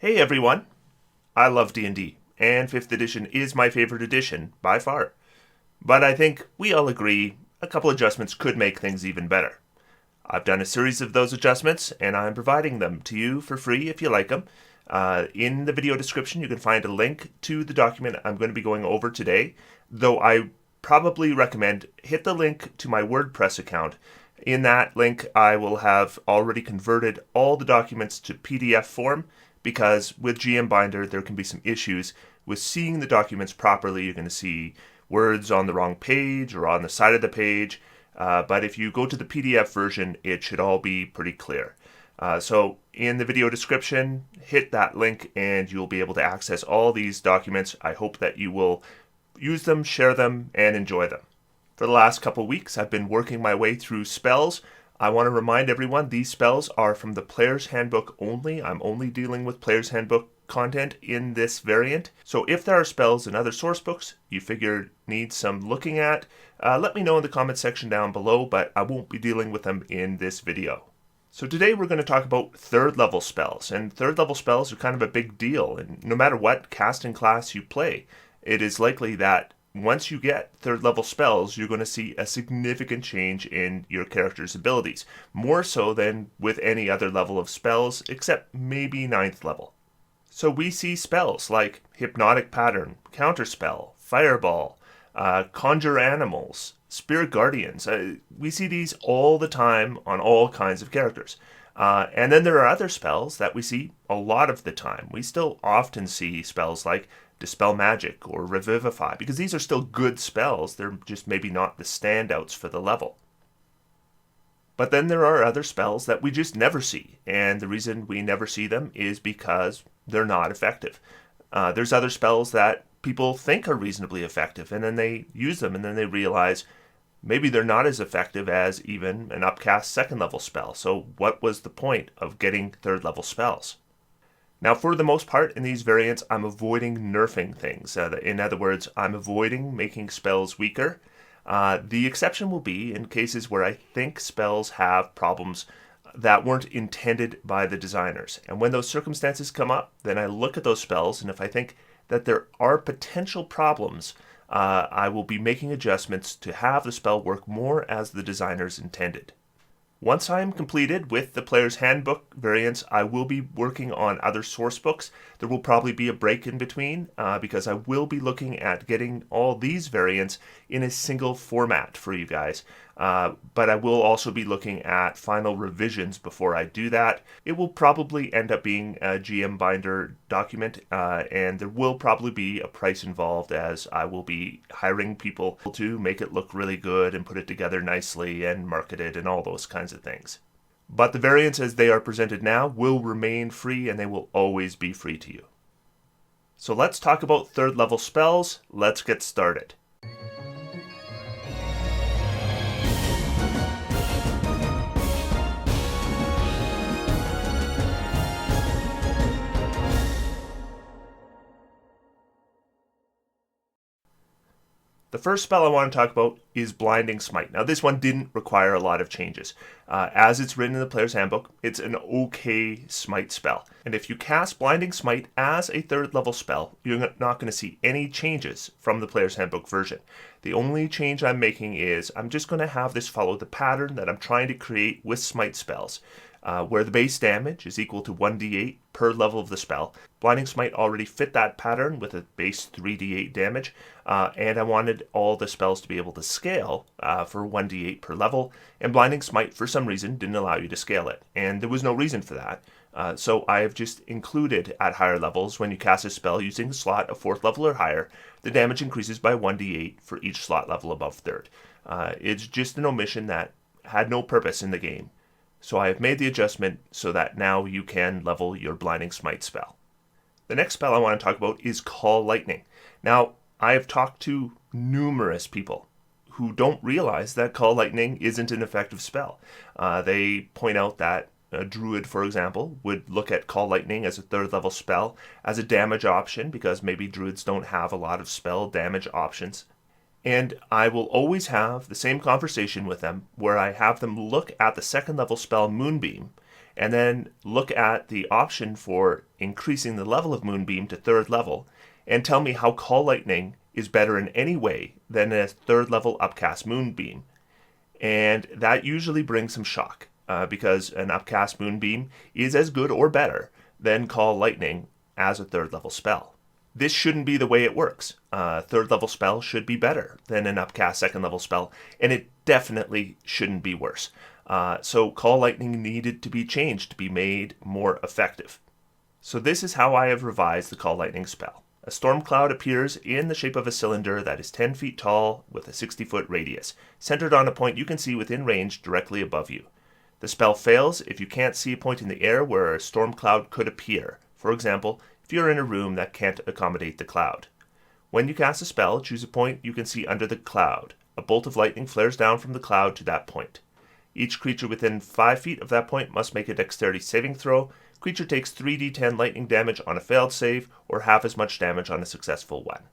Hey everyone! I love D&D, and 5th edition is my favorite edition, by far. But I think we all agree a couple adjustments could make things even better. I've done a series of those adjustments, and I'm providing them to you for free if you like them. In the video description, you can find a link to the document I'm going to be going over today, though I probably recommend hit the link to my WordPress account. In that link, I will have already converted all the documents to PDF form, because with GM Binder, there can be some issues with seeing the documents properly. You're going to see words on the wrong page or on the side of the page. But if you go to the PDF version, it should all be pretty clear. So in the video description, hit that link and you'll be able to access all these documents. I hope that you will use them, share them, and enjoy them. For the last couple weeks, I've been working my way through spells. I want to remind everyone these spells are from the Player's Handbook only. I'm only dealing with Player's Handbook content in this variant. So if there are spells in other source books you figure need some looking at, let me know in the comment section down below, but I won't be dealing with them in this video. So today we're going to talk about 3rd level spells, and 3rd level spells are kind of a big deal, and no matter what casting class you play, it is likely that once you get 3rd level spells, you're going to see a significant change in your character's abilities, more so than with any other level of spells, except maybe 9th level. So we see spells like Hypnotic Pattern, Counterspell, Fireball, Conjure Animals, Spirit Guardians. We see these all the time on all kinds of characters. And then there are other spells that we see a lot of the time. We still often see spells like Dispel Magic or Revivify, because these are still good spells. They're just maybe not the standouts for the level. But then there are other spells that we just never see, and the reason we never see them is because they're not effective. There's other spells that people think are reasonably effective, and then they use them, and then they realize maybe they're not as effective as even an upcast 2nd level spell. So what was the point of getting 3rd level spells? Now, for the most part, in these variants, I'm avoiding nerfing things. In other words, I'm avoiding making spells weaker. The exception will be in cases where I think spells have problems that weren't intended by the designers. And when those circumstances come up, then I look at those spells, and if I think that there are potential problems, I will be making adjustments to have the spell work more as the designers intended. Once I am completed with the Player's Handbook variants, I will be working on other source books. There will probably be a break in between because I will be looking at getting all these variants in a single format for you guys. But I will also be looking at final revisions before I do that. It will probably end up being a GM Binder document, and there will probably be a price involved, as I will be hiring people to make it look really good and put it together nicely and market it and all those kinds of things. But the variants as they are presented now will remain free, and they will always be free to you. So let's talk about 3rd level spells. Let's get started. The first spell I want to talk about is Blinding Smite. Now, this one didn't require a lot of changes. As it's written in the Player's Handbook, it's an okay Smite spell. And if you cast Blinding Smite as a 3rd level spell, you're not going to see any changes from the Player's Handbook version. The only change I'm making is I'm just going to have this follow the pattern that I'm trying to create with Smite spells, where the base damage is equal to 1d8 per level of the spell. Blinding Smite already fit that pattern with a base 3d8 damage, and I wanted all the spells to be able to scale for 1d8 per level, and Blinding Smite, for some reason, didn't allow you to scale it, and there was no reason for that. So I have just included at higher levels, when you cast a spell using a slot of 4th level or higher, the damage increases by 1d8 for each slot level above 3rd. It's just an omission that had no purpose in the game. So I have made the adjustment so that now you can level your Blinding Smite spell. The next spell I want to talk about is Call Lightning. Now, I have talked to numerous people who don't realize that Call Lightning isn't an effective spell. They point out that a druid, for example, would look at Call Lightning as a 3rd level spell as a damage option, because maybe druids don't have a lot of spell damage options. And I will always have the same conversation with them where I have them look at the 2nd level spell Moonbeam and then look at the option for increasing the level of Moonbeam to 3rd level, and tell me how Call Lightning is better in any way than a 3rd level upcast Moonbeam. And that usually brings some shock, because an upcast Moonbeam is as good or better than Call Lightning as a 3rd level spell. This shouldn't be the way it works. A 3rd level spell should be better than an upcast 2nd level spell, and it definitely shouldn't be worse. So Call Lightning needed to be changed to be made more effective. So this is how I have revised the Call Lightning spell. A storm cloud appears in the shape of a cylinder that is 10 feet tall with a 60-foot radius, centered on a point you can see within range directly above you. The spell fails if you can't see a point in the air where a storm cloud could appear. For example, if you're in a room that can't accommodate the cloud. When you cast a spell, choose a point you can see under the cloud. A bolt of lightning flares down from the cloud to that point. Each creature within 5 feet of that point must make a dexterity saving throw. Creature takes 3d10 lightning damage on a failed save, or half as much damage on a successful one.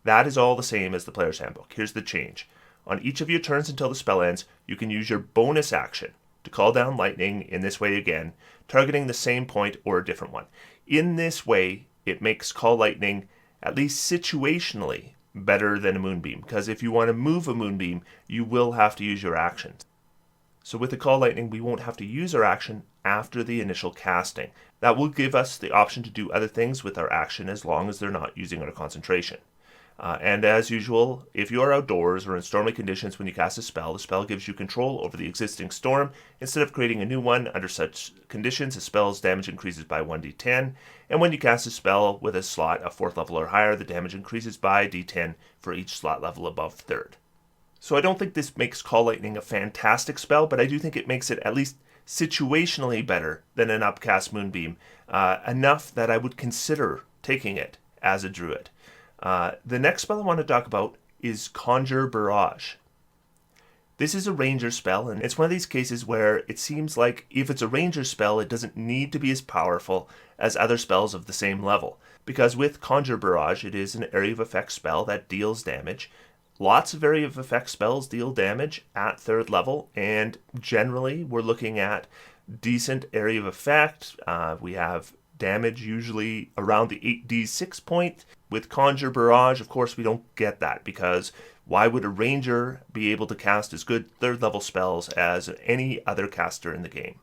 That is all the same as the player's handbook. Here's the change. On each of your turns until the spell ends, you can use your bonus action to call down lightning in this way again, targeting the same point or a different one. In this way, it makes Call Lightning, at least situationally, better than a Moonbeam, because if you want to move a Moonbeam, you will have to use your actions. So with the Call Lightning, we won't have to use our action after the initial casting. That will give us the option to do other things with our action as long as they're not using our concentration. And as usual, if you are outdoors or in stormy conditions when you cast a spell, the spell gives you control over the existing storm. Instead of creating a new one, under such conditions, a spell's damage increases by 1d10. And when you cast a spell with a slot of 4th level or higher, the damage increases by d10 for each slot level above 3rd. So I don't think this makes Call Lightning a fantastic spell, but I do think it makes it at least situationally better than an upcast Moonbeam, enough that I would consider taking it as a druid. The next spell I want to talk about is Conjure Barrage. This is a ranger spell, and it's one of these cases where it seems like if it's a ranger spell, it doesn't need to be as powerful as other spells of the same level. Because with Conjure Barrage, it is an area of effect spell that deals damage. Lots of area of effect spells deal damage at 3rd level, and generally we're looking at decent area of effect. We have damage usually around the 8d6 point. With Conjure Barrage, of course, we don't get that, because why would a ranger be able to cast as good 3rd level spells as any other caster in the game?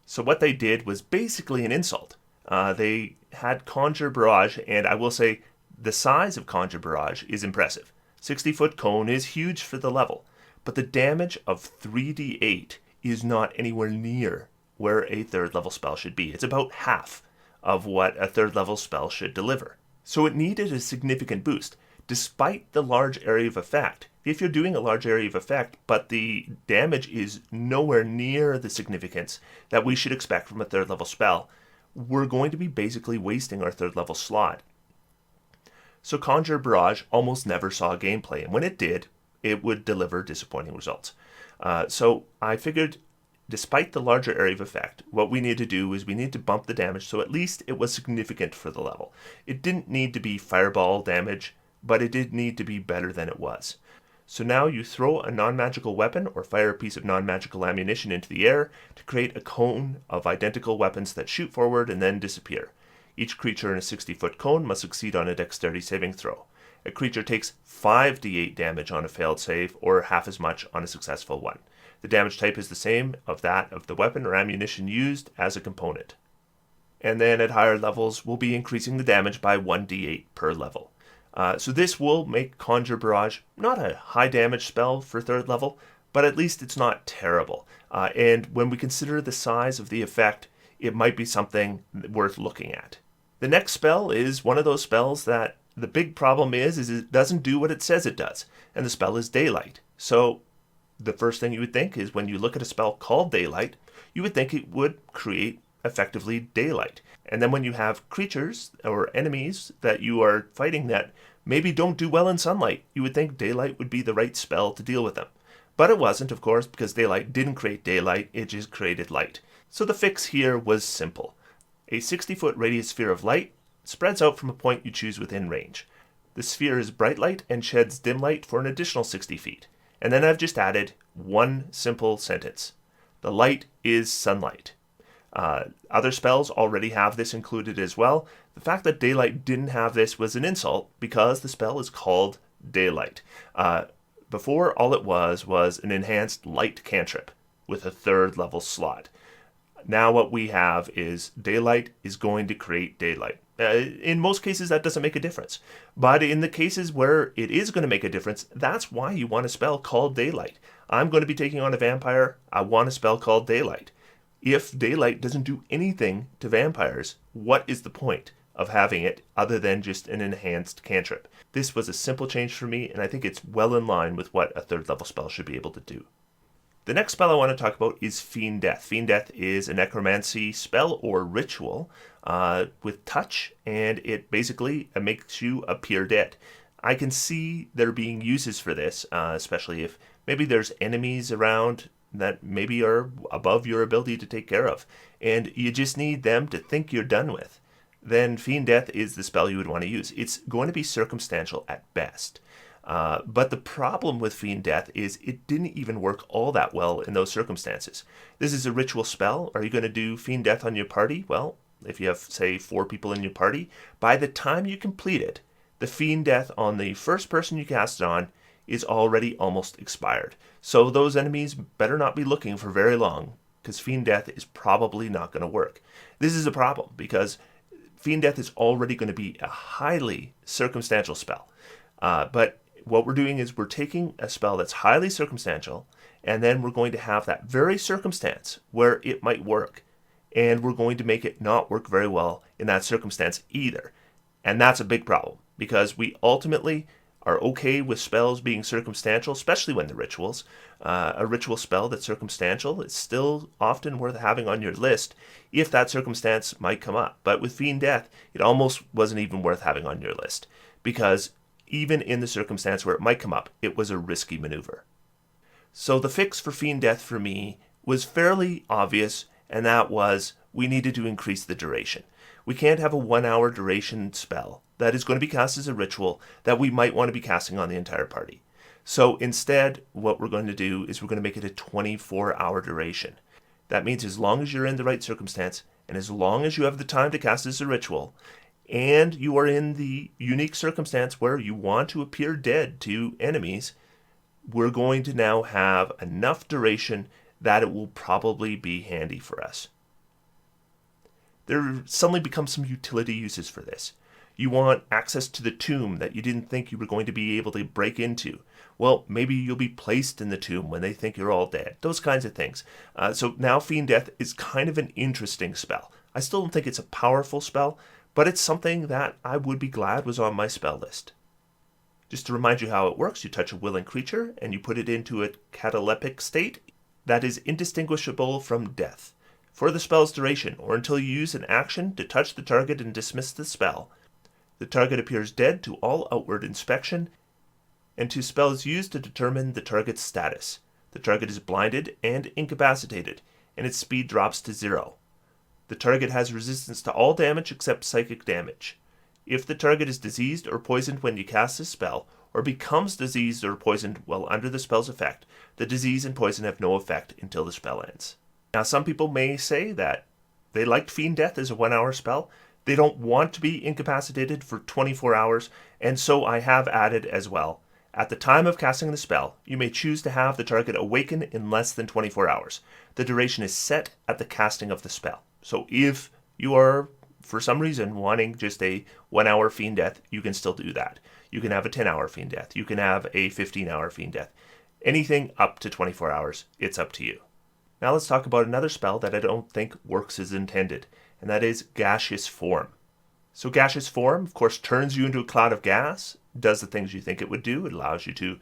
So what they did was basically an insult. They had Conjure Barrage, and I will say the size of Conjure Barrage is impressive. 60-foot cone is huge for the level, but the damage of 3d8 is not anywhere near where a 3rd level spell should be. It's about half of what a 3rd level spell should deliver. So it needed a significant boost, despite the large area of effect. If you're doing a large area of effect, but the damage is nowhere near the significance that we should expect from a 3rd level spell, we're going to be basically wasting our 3rd level slot. So Conjure Barrage almost never saw gameplay, and when it did, it would deliver disappointing results. So I figured, despite the larger area of effect, what we need to do is we need to bump the damage so at least it was significant for the level. It didn't need to be fireball damage, but it did need to be better than it was. So now you throw a non-magical weapon or fire a piece of non-magical ammunition into the air to create a cone of identical weapons that shoot forward and then disappear. Each creature in a 60-foot cone must succeed on a dexterity saving throw. A creature takes 5d8 damage on a failed save, or half as much on a successful one. The damage type is the same of that of the weapon or ammunition used as a component. And then at higher levels, we'll be increasing the damage by 1d8 per level. So this will make Conjure Barrage not a high damage spell for 3rd level, but at least it's not terrible. And when we consider the size of the effect, it might be something worth looking at. The next spell is one of those spells that the big problem is it doesn't do what it says it does, and the spell is Daylight. So the first thing you would think is when you look at a spell called Daylight, you would think it would create effectively daylight. And then when you have creatures or enemies that you are fighting that maybe don't do well in sunlight, you would think Daylight would be the right spell to deal with them. But it wasn't, of course, because Daylight didn't create daylight, it just created light. So the fix here was simple. A 60-foot radius sphere of light spreads out from a point you choose within range. The sphere is bright light and sheds dim light for an additional 60 feet. And then I've just added one simple sentence. The light is sunlight. Other spells already have this included as well. The fact that Daylight didn't have this was an insult because the spell is called Daylight. Before, all it was an enhanced light cantrip with a 3rd level slot. Now what we have is Daylight is going to create daylight. In most cases, that doesn't make a difference. But in the cases where it is going to make a difference, that's why you want a spell called Daylight. I'm going to be taking on a vampire. I want a spell called Daylight. If Daylight doesn't do anything to vampires, what is the point of having it other than just an enhanced cantrip? This was a simple change for me, and I think it's well in line with what a 3rd level spell should be able to do. The next spell I want to talk about is Fiend Death. Fiend Death is a necromancy spell or ritual with touch, and it basically makes you appear dead. I can see there being uses for this, especially if maybe there's enemies around that maybe are above your ability to take care of, and you just need them to think you're done with. Then Fiend Death is the spell you would want to use. It's going to be circumstantial at best. But the problem with Fiend Death is it didn't even work all that well in those circumstances. This is a ritual spell. Are you going to do Fiend Death on your party? Well, if you have, say, 4 people in your party, by the time you complete it, the Fiend Death on the first person you cast it on is already almost expired. So those enemies better not be looking for very long, because Fiend Death is probably not going to work. This is a problem, because Fiend Death is already going to be a highly circumstantial spell. But what we're doing is we're taking a spell that's highly circumstantial, and then we're going to have that very circumstance where it might work, and we're going to make it not work very well in that circumstance either. And that's a big problem, because we ultimately are okay with spells being circumstantial, especially when they're rituals. A ritual spell that's circumstantial is still often worth having on your list if that circumstance might come up. But with Fiend Death, it almost wasn't even worth having on your list, because even in the circumstance where it might come up, it was a risky maneuver. So the fix for Fiend Death for me was fairly obvious, and that was we needed to increase the duration. We can't have a 1-hour duration spell that is going to be cast as a ritual that we might want to be casting on the entire party. So instead, what we're going to do is we're going to make it a 24-hour duration. That means as long as you're in the right circumstance, and as long as you have the time to cast as a ritual, and you are in the unique circumstance where you want to appear dead to enemies, we're going to now have enough duration that it will probably be handy for us. There suddenly becomes some utility uses for this. You want access to the tomb that you didn't think you were going to be able to break into. Well, maybe you'll be placed in the tomb when they think you're all dead. Those kinds of things. So now Fiend Death is kind of an interesting spell. I still don't think it's a powerful spell, but it's something that I would be glad was on my spell list. Just to remind you how it works, you touch a willing creature and you put it into a cataleptic state that is indistinguishable from death. For the spell's duration, or until you use an action to touch the target and dismiss the spell, the target appears dead to all outward inspection, and 2 spells used to determine the target's status. The target is blinded and incapacitated, and its speed drops to 0. The target has resistance to all damage except psychic damage. If the target is diseased or poisoned when you cast this spell, or becomes diseased or poisoned while under the spell's effect, the disease and poison have no effect until the spell ends. Now, some people may say that they liked Fiend Death as a 1-hour spell. They don't want to be incapacitated for 24 hours, and so I have added as well. At the time of casting the spell, you may choose to have the target awaken in less than 24 hours. The duration is set at the casting of the spell. So if you are, for some reason, wanting just a 1-hour Fiend Death, you can still do that. You can have a 10-hour Fiend Death. You can have a 15-hour Fiend Death. Anything up to 24 hours, it's up to you. Now let's talk about another spell that I don't think works as intended, and that is Gaseous Form. So Gaseous Form, of course, turns you into a cloud of gas, does the things you think it would do. It allows you to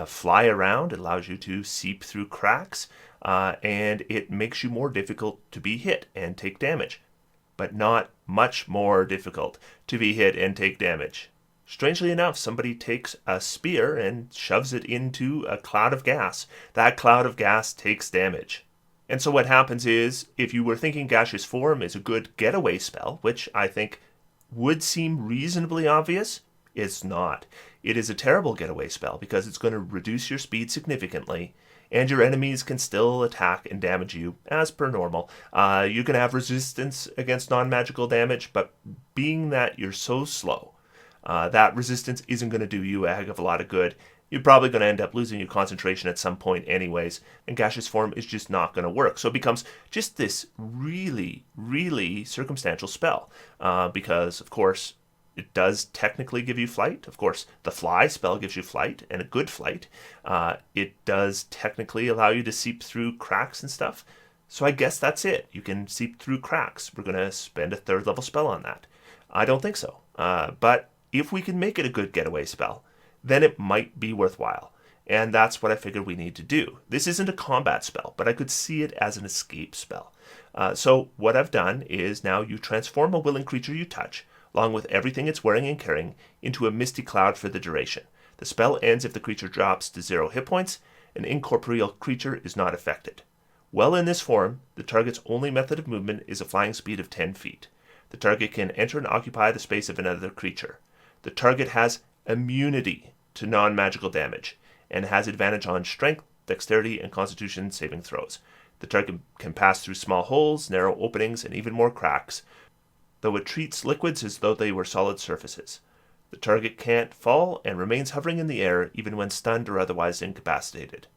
fly around, it allows you to seep through cracks, and it makes you more difficult to be hit and take damage, but not much more difficult to be hit and take damage. Strangely enough, somebody takes a spear and shoves it into a cloud of gas. That cloud of gas takes damage. And so what happens is, if you were thinking Gaseous Form is a good getaway spell, which I think would seem reasonably obvious, it's not. It is a terrible getaway spell because it's going to reduce your speed significantly, and your enemies can still attack and damage you as per normal. You can have resistance against non-magical damage, but being that you're so slow, that resistance isn't going to do you a heck of a lot of good. You're probably going to end up losing your concentration at some point anyways, and Gaseous Form is just not going to work. So it becomes just this really, really circumstantial spell, because, of course, it does technically give you flight. Of course, the Fly spell gives you flight, and a good flight. It does technically allow you to seep through cracks and stuff. So I guess that's it. You can seep through cracks. We're going to spend a 3rd level spell on that. I don't think so. But if we can make it a good getaway spell, then it might be worthwhile. And that's what I figured we need to do. This isn't a combat spell, but I could see it as an escape spell. So what I've done is now you transform a willing creature you touch, along with everything it's wearing and carrying, into a misty cloud for the duration. The spell ends if the creature drops to 0 hit points. An incorporeal creature is not affected. While in this form, the target's only method of movement is a flying speed of 10 feet. The target can enter and occupy the space of another creature. The target has immunity to non-magical damage, and has advantage on strength, dexterity, and constitution saving throws. The target can pass through small holes, narrow openings, and even more cracks, though it treats liquids as though they were solid surfaces. The target can't fall and remains hovering in the air even when stunned or otherwise incapacitated.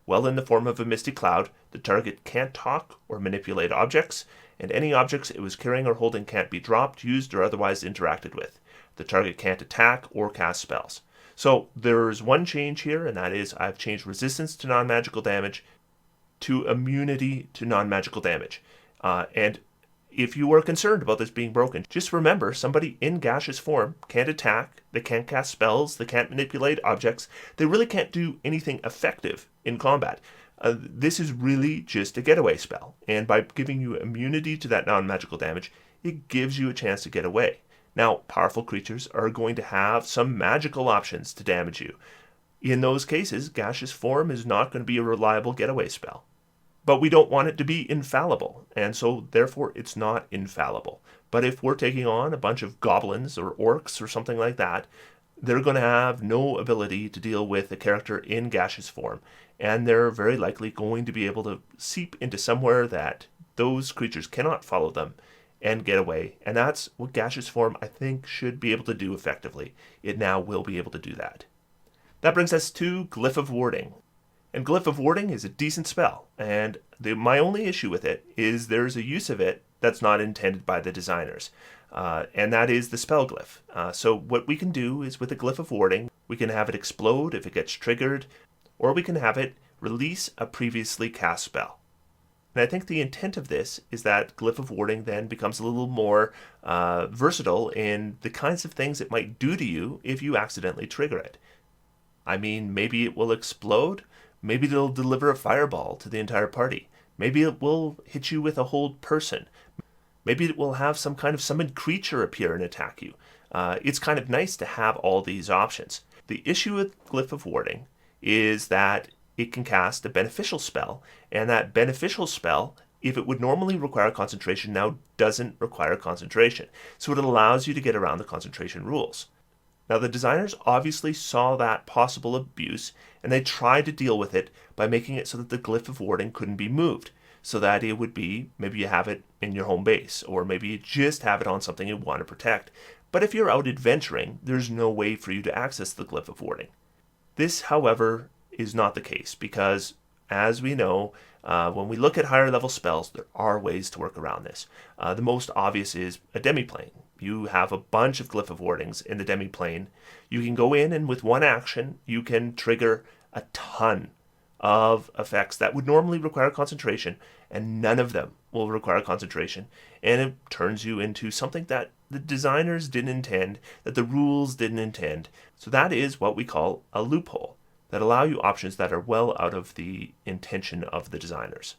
While in the form of a misty cloud, the target can't talk or manipulate objects, and any objects it was carrying or holding can't be dropped, used, or otherwise interacted with. The target can't attack or cast spells. So there's one change here, and that is I've changed resistance to non-magical damage to immunity to non-magical damage. And if you are concerned about this being broken, just remember somebody in gaseous form can't attack, they can't cast spells, they can't manipulate objects, they really can't do anything effective in combat. This is really just a getaway spell, and by giving you immunity to that non-magical damage, it gives you a chance to get away. Now, powerful creatures are going to have some magical options to damage you. In those cases, gaseous form is not going to be a reliable getaway spell. But we don't want it to be infallible, and so therefore it's not infallible. But if we're taking on a bunch of goblins or orcs or something like that, they're going to have no ability to deal with a character in gaseous form, and they're very likely going to be able to seep into somewhere that those creatures cannot follow them and get away. And that's what gaseous form, I think, should be able to do effectively. It now will be able to do that. That brings us to Glyph of Warding. And Glyph of Warding is a decent spell, and my only issue with it is there's a use of it that's not intended by the designers, and that is the spell glyph. So what we can do is with a Glyph of Warding, we can have it explode if it gets triggered, or we can have it release a previously cast spell. And I think the intent of this is that Glyph of Warding then becomes a little more versatile in the kinds of things it might do to you if you accidentally trigger it. I mean, maybe it will explode. Maybe it'll deliver a fireball to the entire party. Maybe it will hit you with a hold person. Maybe it will have some kind of summoned creature appear and attack you. It's kind of nice to have all these options. The issue with Glyph of Warding is that it can cast a beneficial spell, and that beneficial spell, if it would normally require concentration, now doesn't require concentration. So it allows you to get around the concentration rules. Now, the designers obviously saw that possible abuse, and they tried to deal with it by making it so that the Glyph of Warding couldn't be moved, so that it would be, maybe you have it in your home base, or maybe you just have it on something you want to protect. But if you're out adventuring, there's no way for you to access the Glyph of Warding. This, however, is not the case, because, as we know, when we look at higher level spells, there are ways to work around this. The most obvious is a demiplane. You have a bunch of Glyph of Wardings in the demiplane. You can go in and with one action, you can trigger a ton of effects that would normally require concentration, and none of them will require concentration. And it turns you into something that the designers didn't intend, that the rules didn't intend. So that is what we call a loophole, that allow you options that are well out of the intention of the designers.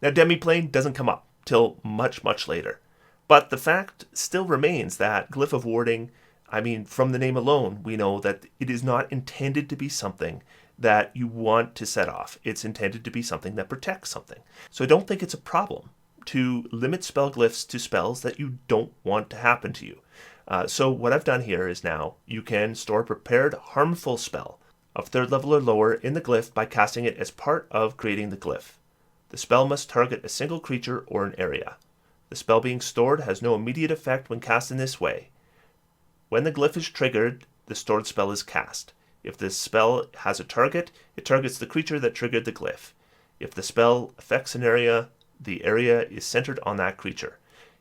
Now, demiplane doesn't come up till much, much later. But the fact still remains that Glyph of Warding, I mean, from the name alone, we know that it is not intended to be something that you want to set off. It's intended to be something that protects something. So I don't think it's a problem to limit spell glyphs to spells that you don't want to happen to you. So what I've done here is now you can store a prepared harmful spell of 3rd level or lower in the glyph by casting it as part of creating the glyph. The spell must target a single creature or an area. The spell being stored has no immediate effect when cast in this way. When the glyph is triggered, the stored spell is cast. If the spell has a target, it targets the creature that triggered the glyph. If the spell affects an area, the area is centered on that creature.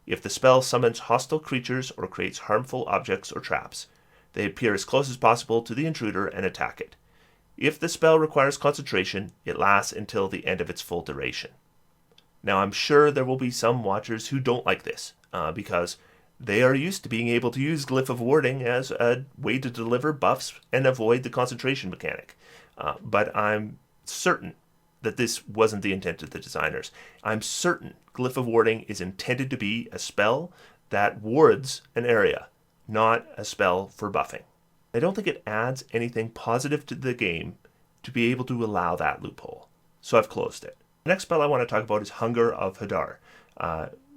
If the spell summons hostile creatures or creates harmful objects or traps, they appear as close as possible to the intruder and attack it. If the spell requires concentration, it lasts until the end of its full duration. Now, I'm sure there will be some watchers who don't like this, because they are used to being able to use Glyph of Warding as a way to deliver buffs and avoid the concentration mechanic. But I'm certain that this wasn't the intent of the designers. I'm certain Glyph of Warding is intended to be a spell that wards an area, not a spell for buffing. I don't think it adds anything positive to the game to be able to allow that loophole, so I've closed it. The next spell I want to talk about is Hunger of Hadar.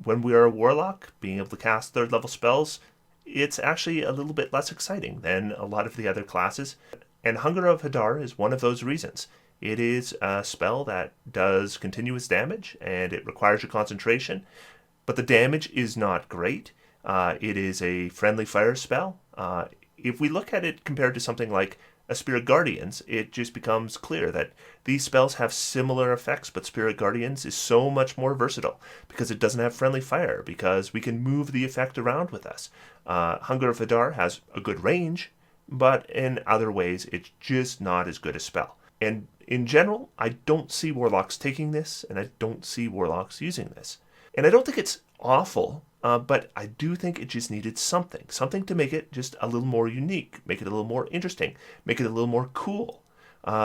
When we are a warlock, being able to cast 3rd level spells, it's actually a little bit less exciting than a lot of the other classes. And Hunger of Hadar is one of those reasons. It is a spell that does continuous damage, and it requires your concentration, but the damage is not great. It is a friendly fire spell. If we look at it compared to something like a Spirit Guardians, it just becomes clear that these spells have similar effects, but Spirit Guardians is so much more versatile because it doesn't have friendly fire, because we can move the effect around with us. Hunger of Hadar has a good range, but in other ways, it's just not as good a spell. And in general, I don't see Warlocks taking this, and I don't see Warlocks using this. And I don't think it's awful, but I do think it just needed something to make it just a little more unique, make it a little more interesting, make it a little more cool.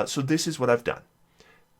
So this is what I've done.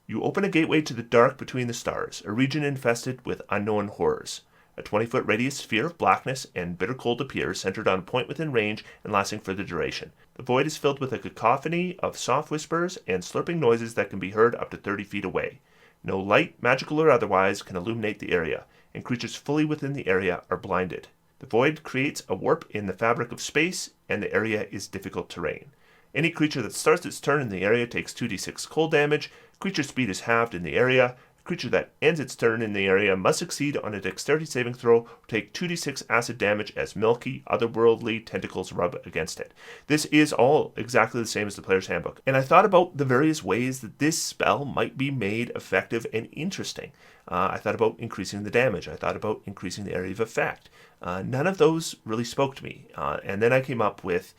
You open a gateway to the dark between the stars, a region infested with unknown horrors. A 20-foot radius sphere of blackness and bitter cold appears, centered on a point within range and lasting for the duration. The void is filled with a cacophony of soft whispers and slurping noises that can be heard up to 30 feet away. No light, magical or otherwise, can illuminate the area, and creatures fully within the area are blinded. The void creates a warp in the fabric of space, and the area is difficult terrain. Any creature that starts its turn in the area takes 2d6 cold damage. Creature speed is halved in the area. A creature that ends its turn in the area must succeed on a dexterity saving throw or take 2d6 acid damage as milky, otherworldly tentacles rub against it. This is all exactly the same as the player's handbook. And I thought about the various ways that this spell might be made effective and interesting. I thought about increasing the damage. I thought about increasing the area of effect. None of those really spoke to me. And then I came up with,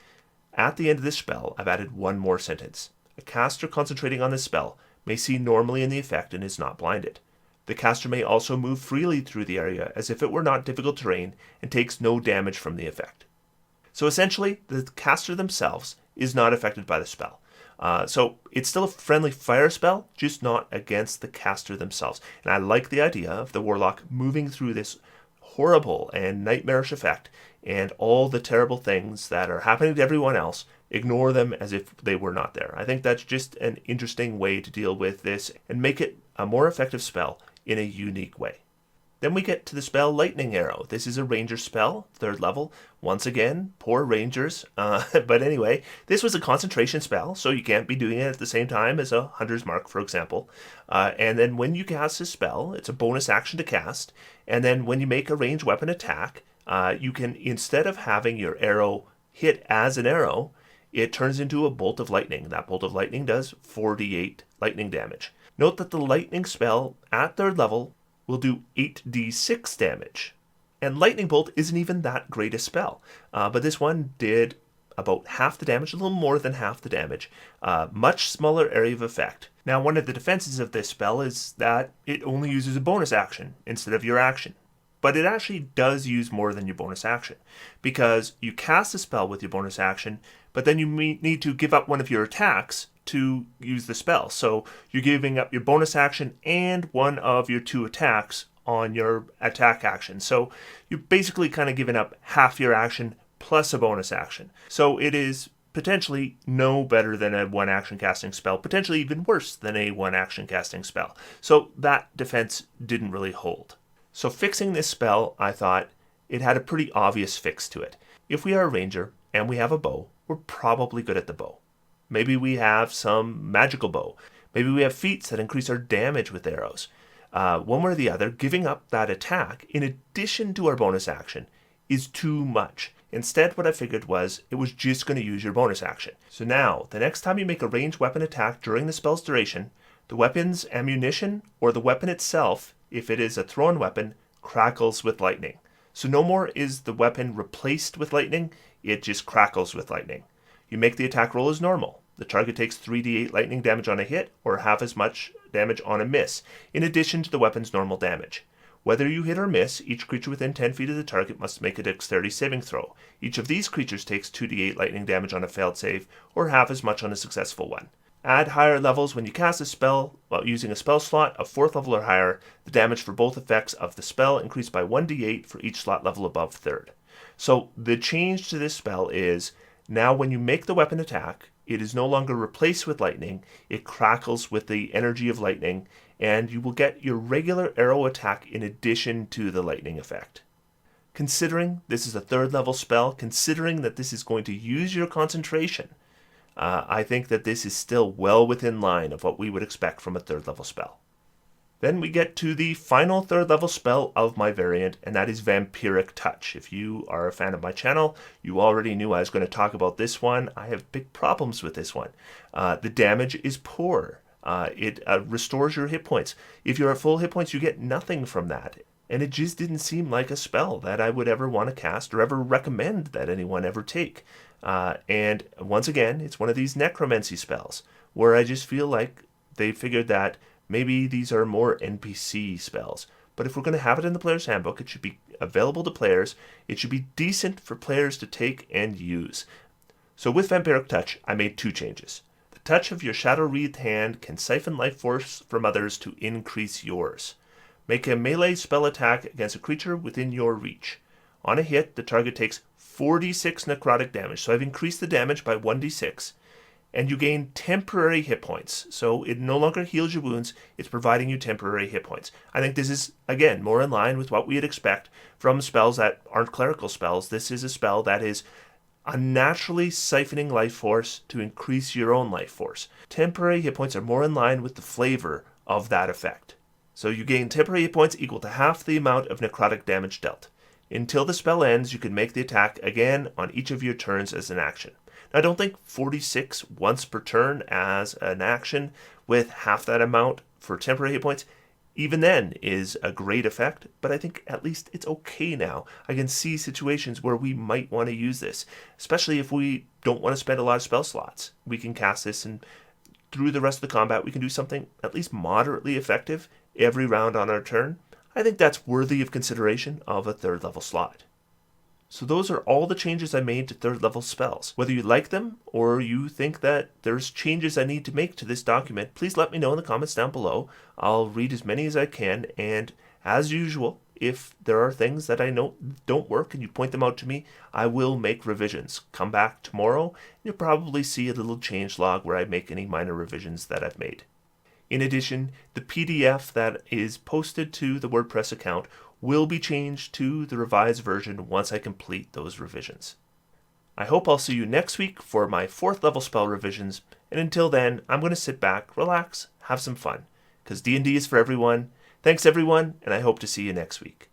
at the end of this spell, I've added one more sentence. A caster concentrating on this spell may see normally in the effect and is not blinded. The caster may also move freely through the area as if it were not difficult terrain and takes no damage from the effect. So essentially, the caster themselves is not affected by the spell. So it's still a friendly fire spell, just not against the caster themselves. And I like the idea of the warlock moving through this horrible and nightmarish effect, and all the terrible things that are happening to everyone else, ignore them as if they were not there. I think that's just an interesting way to deal with this and make it a more effective spell in a unique way. Then we get to the spell Lightning Arrow. This is a ranger spell, 3rd level. Once again, poor rangers. But anyway, this was a concentration spell, so you can't be doing it at the same time as a Hunter's Mark, for example. And then when you cast this spell, it's a bonus action to cast. And then when you make a ranged weapon attack, you can, instead of having your arrow hit as an arrow, it turns into a bolt of lightning. That bolt of lightning does 4d8 lightning damage. Note that the lightning spell at 3rd level will do 8d6 damage. And Lightning Bolt isn't even that great a spell. But this one did about half the damage, a little more than half the damage. Much smaller area of effect. Now, one of the defenses of this spell is that it only uses a bonus action instead of your action. But it actually does use more than your bonus action, because you cast a spell with your bonus action, but then you need to give up one of your attacks to use the spell. So you're giving up your bonus action and one of your 2 attacks on your attack action. So you're basically kind of giving up half your action plus a bonus action. So it is potentially no better than a 1-action casting spell, potentially even worse than a 1-action casting spell. So that defense didn't really hold. So fixing this spell, I thought, it had a pretty obvious fix to it. If we are a ranger and we have a bow, we're probably good at the bow. Maybe we have some magical bow. Maybe we have feats that increase our damage with arrows. One way or the other, giving up that attack in addition to our bonus action is too much. Instead, what I figured was it was just going to use your bonus action. So now, the next time you make a ranged weapon attack during the spell's duration, the weapon's ammunition or the weapon itself, if it is a thrown weapon, crackles with lightning. So no more is the weapon replaced with lightning, it just crackles with lightning. You make the attack roll as normal. The target takes 3d8 lightning damage on a hit, or half as much damage on a miss, in addition to the weapon's normal damage. Whether you hit or miss, each creature within 10 feet of the target must make a dexterity saving throw. Each of these creatures takes 2d8 lightning damage on a failed save, or half as much on a successful one. Add higher levels when you cast a spell while using a spell slot of 4th level or higher. The damage for both effects of the spell increase by 1d8 for each slot level above 3rd. So the change to this spell is, now when you make the weapon attack, it is no longer replaced with lightning, it crackles with the energy of lightning, and you will get your regular arrow attack in addition to the lightning effect. Considering this is a 3rd level spell, considering that this is going to use your concentration, I think that this is still well within line of what we would expect from a 3rd level spell. Then we get to the final 3rd level spell of my variant, and that is Vampiric Touch. If you are a fan of my channel, you already knew I was going to talk about this one. I have big problems with this one. The damage is poor. It restores your hit points. If you're at full hit points, you get nothing from that. And it just didn't seem like a spell that I would ever want to cast or ever recommend that anyone ever take. And once again, it's one of these necromancy spells where I just feel like they figured that maybe these are more NPC spells. But if we're going to have it in the player's handbook, it should be available to players. It should be decent for players to take and use. So with Vampiric Touch, I made 2 changes. The touch of your shadow-wreathed hand can siphon life force from others to increase yours. Make a melee spell attack against a creature within your reach. On a hit, the target takes 46 necrotic damage. So I've increased the damage by 1d6. And you gain temporary hit points. So it no longer heals your wounds, it's providing you temporary hit points. I think this is, again, more in line with what we'd expect from spells that aren't clerical spells. This is a spell that is unnaturally siphoning life force to increase your own life force. Temporary hit points are more in line with the flavor of that effect. So you gain temporary hit points equal to half the amount of necrotic damage dealt. Until the spell ends, you can make the attack again on each of your turns as an action. Now, I don't think 46 once per turn as an action with half that amount for temporary hit points, even then, is a great effect, but I think at least it's okay now. I can see situations where we might want to use this, especially if we don't want to spend a lot of spell slots. We can cast this, and through the rest of the combat, we can do something at least moderately effective every round on our turn. I think that's worthy of consideration of a 3rd level slot. So those are all the changes I made to 3rd level spells. Whether you like them or you think that there's changes I need to make to this document, please let me know in the comments down below. I'll read as many as I can, and as usual, if there are things that I know don't work and you point them out to me, I will make revisions. Come back tomorrow, and you'll probably see a little change log where I make any minor revisions that I've made. In addition, the PDF that is posted to the WordPress account will be changed to the revised version once I complete those revisions. I hope I'll see you next week for my 4th level spell revisions, and until then, I'm going to sit back, relax, have some fun, because D&D is for everyone. Thanks everyone, and I hope to see you next week.